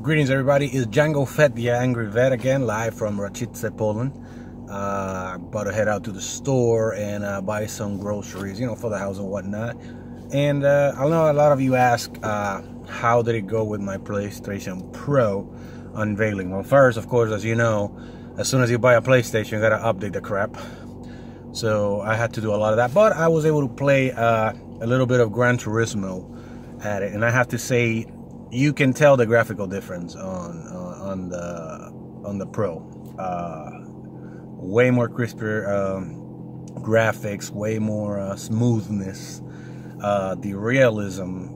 Greetings, everybody. It's Django Fett, the Angry Vet, again, live from Racice, Poland. About to head out to the store and buy some groceries, for the house and whatnot. And I know a lot of you ask, how did it go with my PlayStation Pro unveiling? Well, first, of course, as you know, as soon as you buy a PlayStation, you gotta update the crap. So I had to do a lot of that, but I was able to play a little bit of Gran Turismo at it, and I have to say, you can tell the graphical difference on the Pro. Way more crisper graphics, way more smoothness. The realism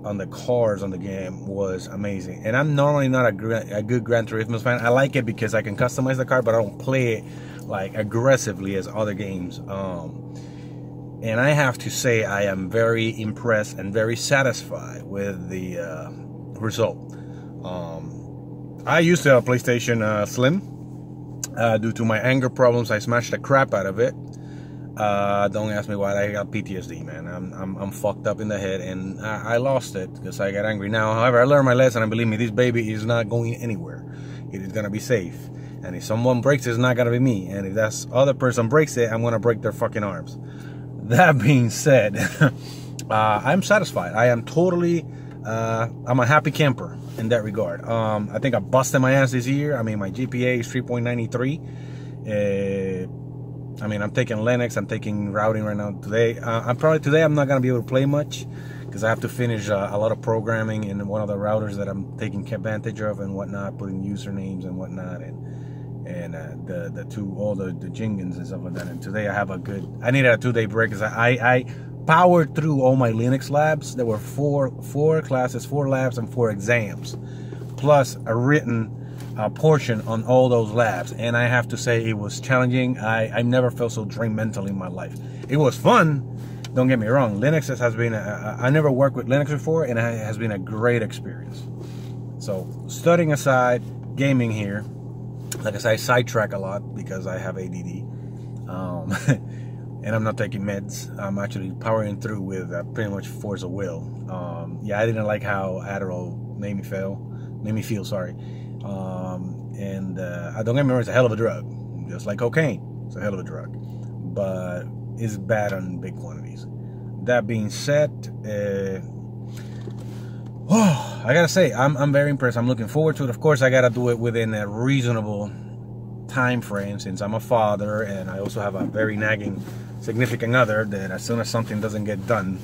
on the cars on the game was amazing. And I'm normally not a good Gran Turismo fan. I like it because I can customize the car, but I don't play it like aggressively as other games. And I have to say, I am very impressed and very satisfied with the result. I used to have a PlayStation Slim. Due to my anger problems, I smashed the crap out of it. Don't ask me why. I got PTSD, man. I'm fucked up in the head, and I lost it because I got angry. Now, however, I learned my lesson, and believe me, this baby is not going anywhere. It is gonna be safe. And if someone breaks it, it's not gonna be me. And if that other person breaks it, I'm gonna break their fucking arms. That being said, I'm satisfied. I am totally. I'm a happy camper in that regard. I think I busted my ass this year. I mean, my GPA is 3.93. I mean, I'm taking Linux. I'm taking routing right now. Today, I'm not gonna be able to play much because I have to finish a lot of programming in one of the routers that I'm taking advantage of and whatnot, putting usernames and whatnot, and all the jingans and stuff like that. And today I needed a 2-day break because I powered through all my Linux labs. There were four classes, 4 labs, and 4 exams, plus a written portion on all those labs. And I have to say, it was challenging. I never felt so drained mentally in my life. It was fun, don't get me wrong. Linux has been, I never worked with Linux before, and it has been a great experience. So, studying aside, gaming here, like I say, I sidetrack a lot because I have ADD. And I'm not taking meds. I'm actually powering through with pretty much force of will. Yeah, I didn't like how Adderall made me feel. Sorry. And don't get me wrong, it's a hell of a drug. Just like cocaine, it's a hell of a drug. But it's bad on big quantities. That being said, I gotta say, I'm very impressed. I'm looking forward to it. Of course, I gotta do it within a reasonable time frame since I'm a father, and I also have a very nagging significant other that as soon as something doesn't get done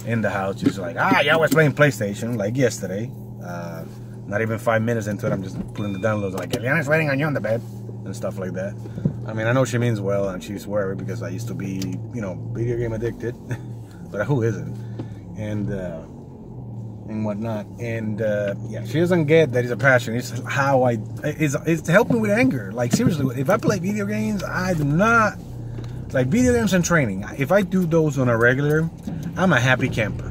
in the house, she's like, y'all was playing PlayStation like yesterday. Not even 5 minutes into it, I'm just putting the downloads like, Eliana's waiting on you on the bed and stuff like that. I mean, I know she means well, and she's worried because I used to be, video game addicted, but who isn't? And whatnot. And yeah, she doesn't get that it's a passion. It's how it's helping with anger. Like, seriously, if I play video games, I do not like video games and training. If I do those on a regular, I'm a happy camper.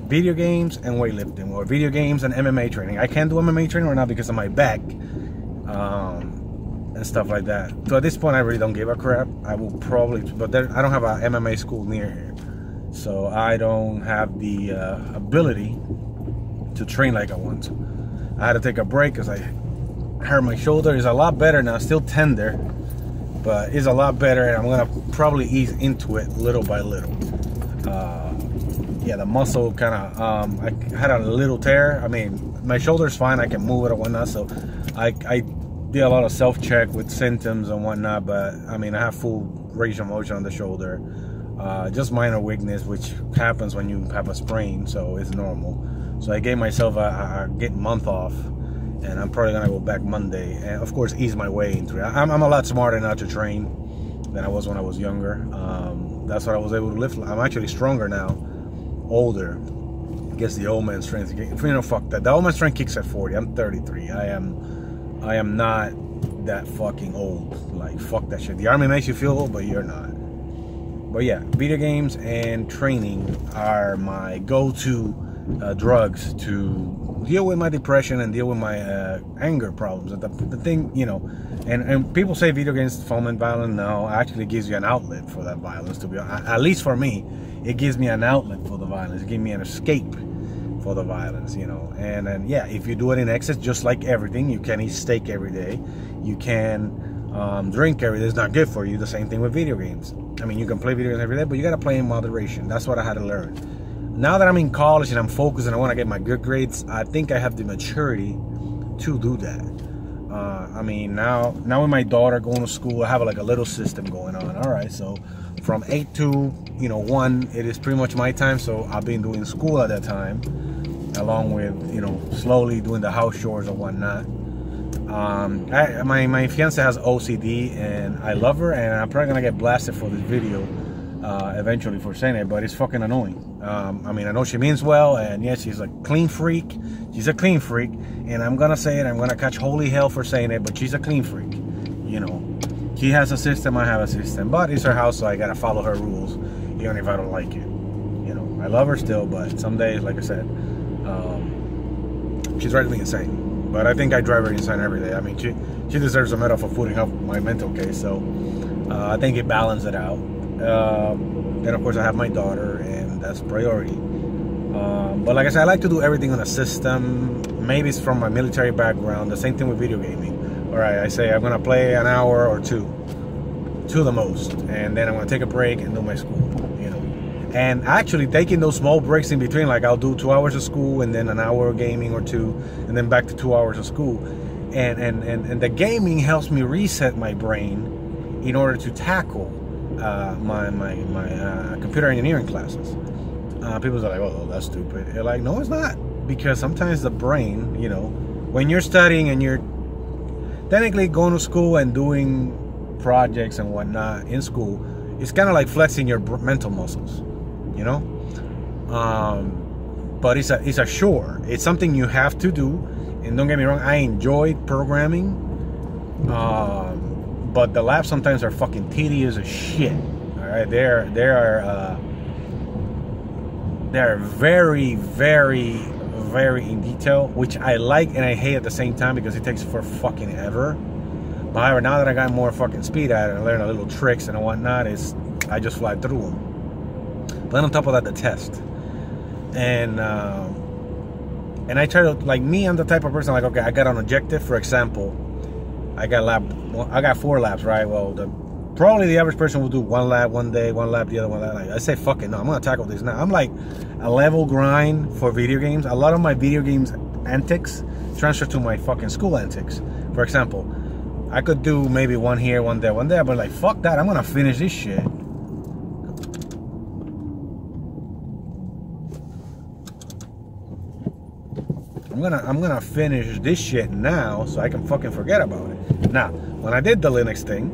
Video games and weightlifting, or video games and MMA training. I can't do MMA training right now because of my back and stuff like that. So at this point, I really don't give a crap. I will probably, but I don't have a MMA school near here, so I don't have the ability to train like I want to. I had to take a break because I hurt my shoulder. It's a lot better now, still tender, but it's a lot better, and I'm gonna probably ease into it little by little. Yeah, the muscle kind of, I had a little tear. I mean, my shoulder's fine, I can move it or whatnot, so I did a lot of self-check with symptoms and whatnot, but I mean, I have full range of motion on the shoulder. Just minor weakness, which happens when you have a sprain, so it's normal. So I gave myself a month off, and I'm probably gonna go back Monday, and of course ease my way into it. I'm a lot smarter now to train than I was when I was younger. That's what I was able to lift. I'm actually stronger now, older. I guess the old man strength, fuck that. The old man strength kicks at 40. I'm 33. I am not that fucking old. Like, fuck that shit. The army makes you feel old, but you're not. But yeah, video games and training are my go-to drugs to deal with my depression and deal with my anger problems. And the thing, and people say video games foment violence. No, it actually gives you an outlet for that violence, to be honest. At least for me, it gives me an outlet for the violence. It gives me an escape for the violence, you know. And then yeah, if you do it in excess, just like everything, you can eat steak every day, you can drink every day. It's not good for you. The same thing with video games. I mean, you can play video games every day, but you gotta play in moderation. That's what I had to learn. Now that I'm in college and I'm focused and I want to get my good grades, I think I have the maturity to do that. I mean, now with my daughter going to school, I have like a little system going on. All right, so from 8 to 1, it is pretty much my time. So I've been doing school at that time, along with slowly doing the house chores or whatnot. My fiance has OCD, and I love her, and I'm probably gonna get blasted for this video eventually for saying it, but it's fucking annoying. I mean, I know she means well, and yeah, she's a clean freak. She's a clean freak, and I'm gonna say it. I'm gonna catch holy hell for saying it, but she's a clean freak. She has a system, I have a system, but it's her house, so I gotta follow her rules, even if I don't like it. I love her still, but some days, like I said, she's driving me insane. But I think I drive her insane every day. I mean, she deserves a medal for putting up my mental case. So I think it balanced it out. Then of course I have my daughter, and that's priority. But like I said, I like to do everything on a system. Maybe it's from my military background. The same thing with video gaming. All right, I say I'm gonna play an hour or two the most, and then I'm gonna take a break and do my school. And actually taking those small breaks in between, like I'll do 2 hours of school and then an hour of gaming or 2, and then back to 2 hours of school. And the gaming helps me reset my brain in order to tackle my computer engineering classes. People are like, oh, that's stupid. They're like, no, it's not. Because sometimes the brain, when you're studying and you're technically going to school and doing projects and whatnot in school, it's kind of like flexing your mental muscles, but it's a chore. It's something you have to do. And don't get me wrong, I enjoy programming, but the labs sometimes are fucking tedious as shit. All right, they're very, very, very in detail, which I like and I hate at the same time because it takes for fucking ever. However, now that I got more fucking speed at it and learned a little tricks and whatnot, I just fly through them. But on top of that, the test. And I try to, like me, I'm the type of person like, okay, I got an objective. For example, I got 4 labs, right? Well, probably the average person will do 1 lab one day, 1 lab the other one. Like, I say, fuck it, no, I'm gonna tackle this now. I'm like a level grind for video games. A lot of my video games antics transfer to my fucking school antics. For example, I could do maybe 1 here, 1 there, 1 there, but like, fuck that, I'm gonna finish this shit. I'm gonna finish this shit now so I can fucking forget about it. Now, when I did the Linux thing,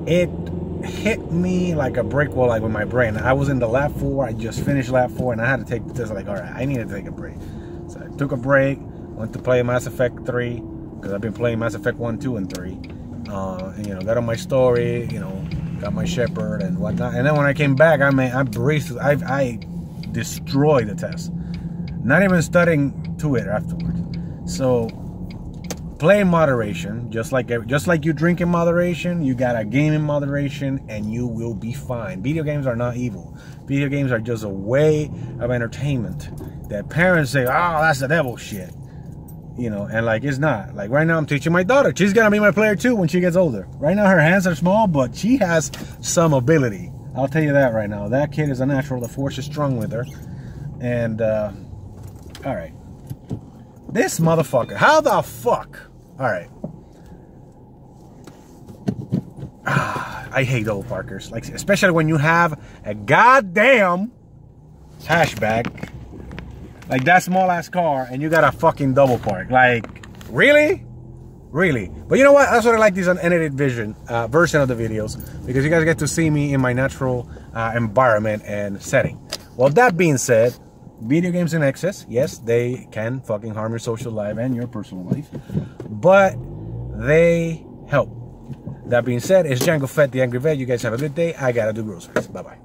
it hit me like a brick wall, like with my brain. I was in the lab 4, I just finished lab 4, and I had to take the test. Like, all right, I need to take a break. So I took a break, went to play Mass Effect 3, because I've been playing Mass Effect 1, 2, and 3. Got on my story, got my Shepherd and whatnot. And then when I came back, I destroyed the test. Not even studying to it afterwards. So play in moderation, just like you drink in moderation, you gotta game in moderation, and you will be fine. Video games are not evil. Video games are just a way of entertainment that parents say, oh, that's the devil shit. And like, it's not. Like right now I'm teaching my daughter. She's gonna be my player too when she gets older. Right now her hands are small, but she has some ability. I'll tell you that right now. That kid is a natural. The force is strong with her. And all right, this motherfucker, how the fuck? All right, I hate double parkers, like especially when you have a goddamn hatchback like that small ass car and you got a fucking double park. Like, really? But you know what? That's what I like, these unedited version of the videos, because you guys get to see me in my natural environment and setting. Well, that being said, video games in excess, yes, they can fucking harm your social life and your personal life, but they help. That being said, it's Django Fett, the Angry Vet. You guys have a good day. I gotta do groceries. Bye-bye.